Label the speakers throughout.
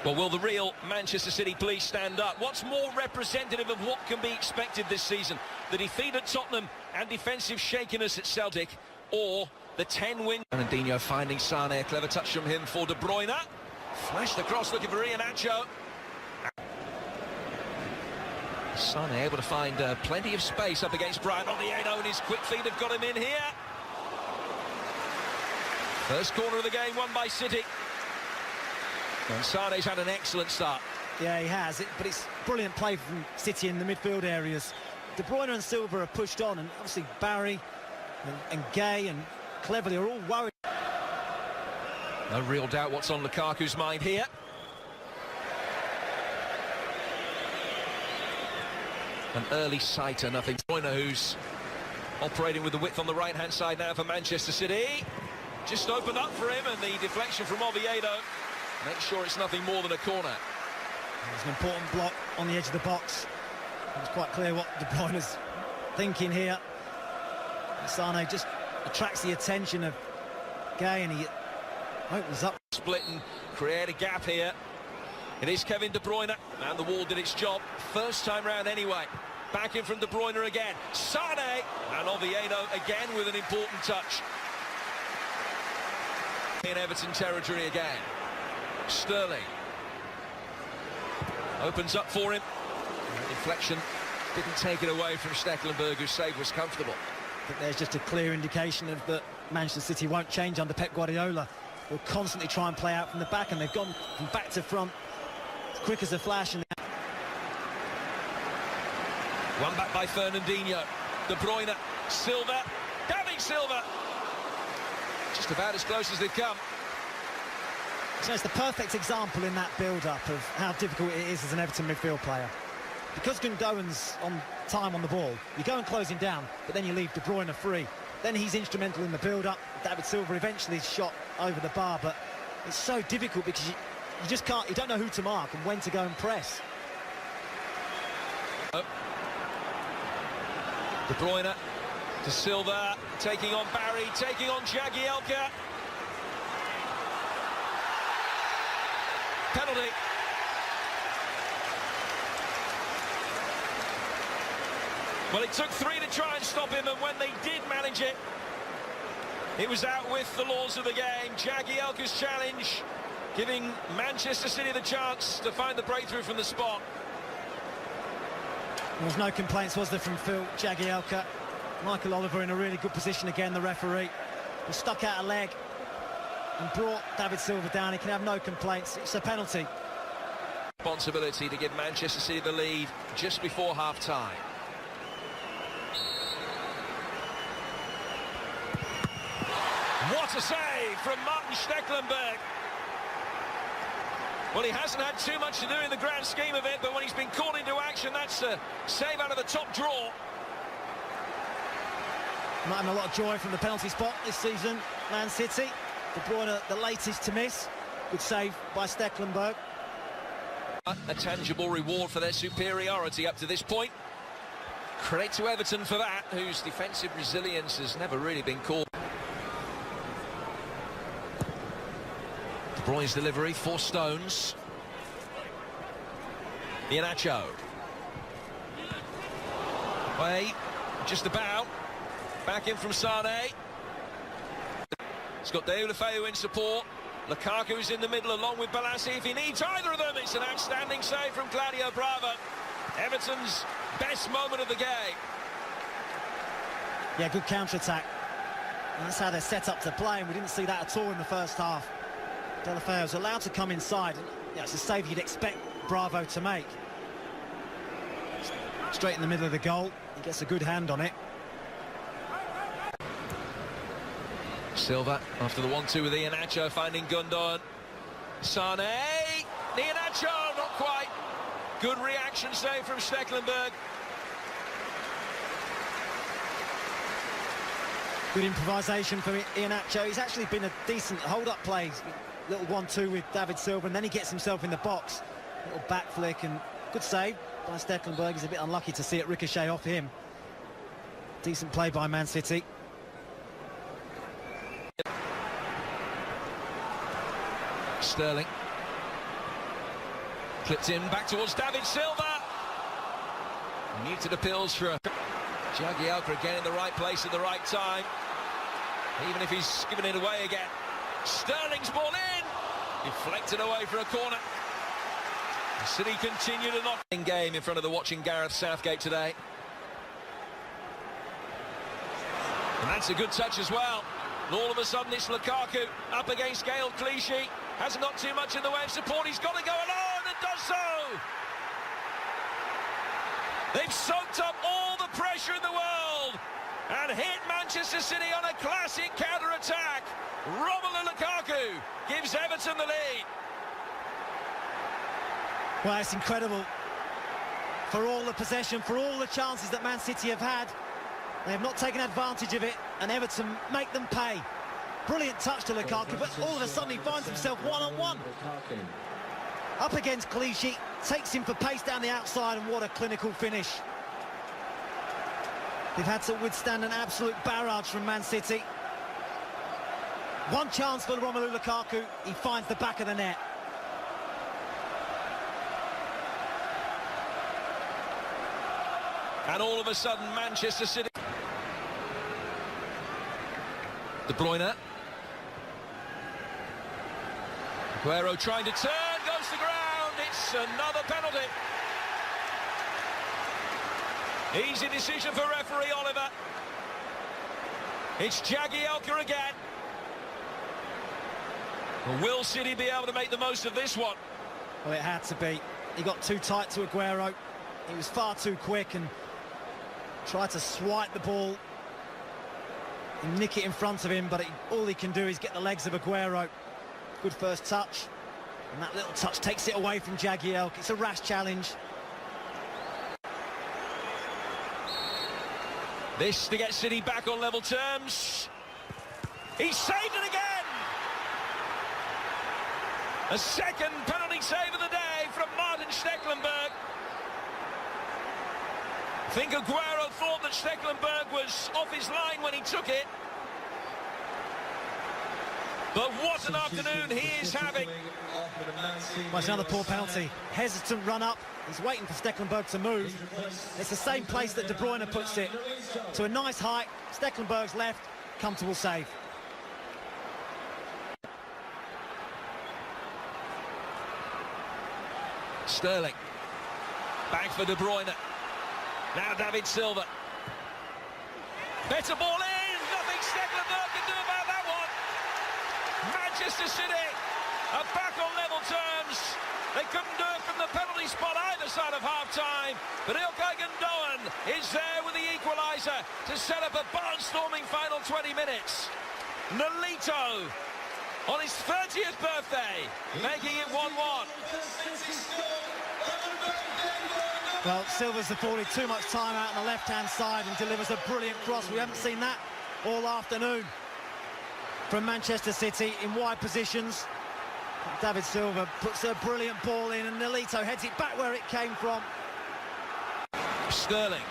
Speaker 1: Well, will the real Manchester City please stand up? What's more representative of what can be expected this season? The defeat at Tottenham and defensive shakiness at Celtic, or the 10-win... Fernandinho finding Sane, a clever touch from him for De Bruyne. Flashed across looking for Iheanacho. Sane able to find plenty of space up against Brian Oviedo, and his quick feet have got him in here. First corner of the game won by City. And Sane's had an excellent start.
Speaker 2: Yeah, he has, but it's brilliant play from City in the midfield areas. De Bruyne and Silva are pushed on, and obviously Barry and Gay and Cleverly are all worried.
Speaker 1: No real doubt what's on Lukaku's mind here. An early sighter, nothing. De Bruyne, who's operating with the width on the right-hand side now for Manchester City. Just opened up for him, and the deflection from Oviedo. Make sure it's nothing more than a corner.
Speaker 2: There's an important block on the edge of the box. It's quite clear what De Bruyne's thinking here. Sane just attracts the attention of Gay, and he opens up.
Speaker 1: Split and create a gap here. It is Kevin De Bruyne, and the wall did its job. First time round anyway. Back in from De Bruyne again. Sane, and Oviedo again with an important touch. In Everton territory again. Sterling opens up for him. Deflection didn't take it away from Stekelenburg, whose save was comfortable.
Speaker 2: I think there's just a clear indication of that Manchester City won't change under Pep Guardiola. They'll constantly try and play out from the back, and they've gone from back to front as quick as a flash. And
Speaker 1: one back by Fernandinho. De Bruyne, Silva, David Silva. Just about as close as they've come.
Speaker 2: So it's the perfect example in that build-up of how difficult it is as an Everton midfield player. Because Gundogan's on time on the ball, you go and close him down, but then you leave De Bruyne free. Then he's instrumental in the build-up. David Silva eventually shot over the bar, but it's so difficult because you just can't, you don't know who to mark and when to go and press.
Speaker 1: De Bruyne to Silva, taking on Barry, taking on Jagielka. Penalty. Well, it took three to try and stop him, and when they did manage it, it was out with the laws of the game. Jagielka's challenge, giving Manchester City the chance to find the breakthrough from the spot.
Speaker 2: There was no complaints, was there, from Phil Jagielka? Michael Oliver in a really good position again, the referee. He stuck out a leg and brought David Silva down. He can have no complaints. It's a penalty.
Speaker 1: Responsibility to give Manchester City the lead just before half-time. What a save from Martin Stekelenburg. Well, he hasn't had too much to do in the grand scheme of it, but when he's been called into action, that's a save out of the top draw.
Speaker 2: Not having a lot of joy from the penalty spot this season, Man City. De Bruyne, the latest to miss. Good save by Stekelenburg.
Speaker 1: A tangible reward for their superiority up to this point. Credit to Everton for that, whose defensive resilience has never really been called. De Bruyne's delivery, 4 stones. Iheanacho. Way, just about. Back in from Sane. It's got Deulofeu in support. Lukaku's in the middle along with Balassi. If he needs either of them, it's an outstanding save from Claudio Bravo. Everton's best moment of the game.
Speaker 2: Yeah, good counter-attack. That's how they're set up to play, and we didn't see that at all in the first half. Deulofeu was allowed to come inside. Yeah, it's a save you'd expect Bravo to make. Straight in the middle of the goal. He gets a good hand on it.
Speaker 1: Silva after the 1-2 with Iheanacho finding Gundogan. Sane. Iheanacho, not quite. Good reaction save from Stekelenburg.
Speaker 2: Good improvisation from Iheanacho. He's actually been a decent hold-up play. Little 1-2 with David Silva, and then he gets himself in the box. Little back flick, and good save by Stekelenburg. He's a bit unlucky to see it ricochet off him. Decent play by Man City.
Speaker 1: Sterling. Clipped in, back towards David Silva. Muted appeals for a... Jagielka again in the right place at the right time. Even if he's given it away again. Sterling's ball in. Deflected away for a corner. City continue to knock in game in front of the watching Gareth Southgate today. And that's a good touch as well. And all of a sudden it's Lukaku up against Gael Clichy. Hasn't got too much in the way of support. He's got to go alone and does so. They've soaked up all the pressure in the world and hit Manchester City on a classic counter-attack. Romelu Lukaku gives Everton the lead.
Speaker 2: Well, it's incredible. For all the possession, for all the chances that Man City have had, they have not taken advantage of it, and Everton make them pay. Brilliant touch to Lukaku, but all of a sudden he finds himself one-on-one. Up against Clichy, takes him for pace down the outside, and what a clinical finish. They've had to withstand an absolute barrage from Man City. One chance for Romelu Lukaku, he finds the back of the net.
Speaker 1: And all of a sudden, Manchester City... De Bruyne. Aguero trying to turn, goes to ground. It's another penalty. Easy decision for referee Oliver. It's Jagielka again. Will City be able to make the most of this one?
Speaker 2: Well, it had to be. He got too tight to Aguero. He was far too quick and tried to swipe the ball and nick it in front of him, but all he can do is get the legs of Aguero. Good first touch, and that little touch takes it away from Jagielka. It's a rash challenge.
Speaker 1: This to get City back on level terms. He saved it again! A second penalty save of the day from Martin Stekelenburg. I think Aguero thought that Stekelenburg was off his line when he took it. But what an afternoon he is having.
Speaker 2: Well, it's another poor penalty. Hesitant run up. He's waiting for Stekelenburg to move. It's the same place that De Bruyne puts it. To a nice height. Stekelenburg's left. Comfortable save.
Speaker 1: Sterling. Back for De Bruyne. Now David Silva. Better ball in. Nothing Stekelenburg can do about that one. Manchester City are back on level terms. They couldn't do it from the penalty spot either side of half-time. But Ilkay Gundogan is there with the equaliser to set up a barnstorming final 20 minutes. Nolito on his 30th birthday, making it 1-1.
Speaker 2: Well, Silva's afforded too much time out on the left-hand side and delivers a brilliant cross. We haven't seen that all afternoon from Manchester City in wide positions. David Silva puts a brilliant ball in and Nolito heads it back where it came from.
Speaker 1: Sterling.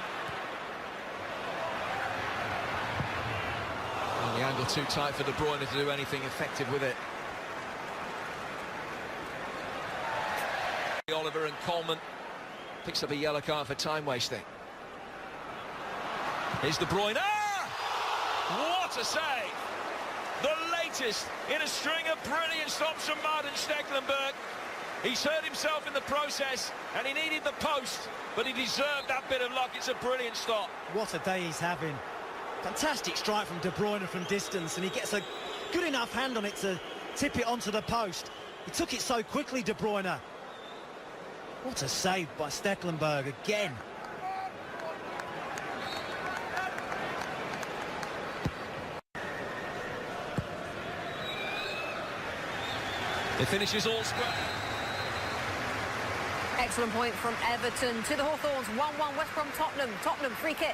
Speaker 1: And the angle too tight for De Bruyne to do anything effective with it. Oliver and Coleman picks up a yellow card for time wasting. Here's De Bruyne. What a save! The latest in a string of brilliant stops from Martin Stekelenburg. He's hurt himself in the process and he needed the post, but he deserved that bit of luck. It's a brilliant stop.
Speaker 2: What a day he's having. Fantastic strike from De Bruyne from distance, and he gets a good enough hand on it to tip it onto the post. He took it so quickly, De Bruyne. What a save by Stekelenburg again.
Speaker 1: It finishes all square.
Speaker 3: Excellent point from Everton to the Hawthorns. 1-1 West Brom Tottenham. Tottenham free kick.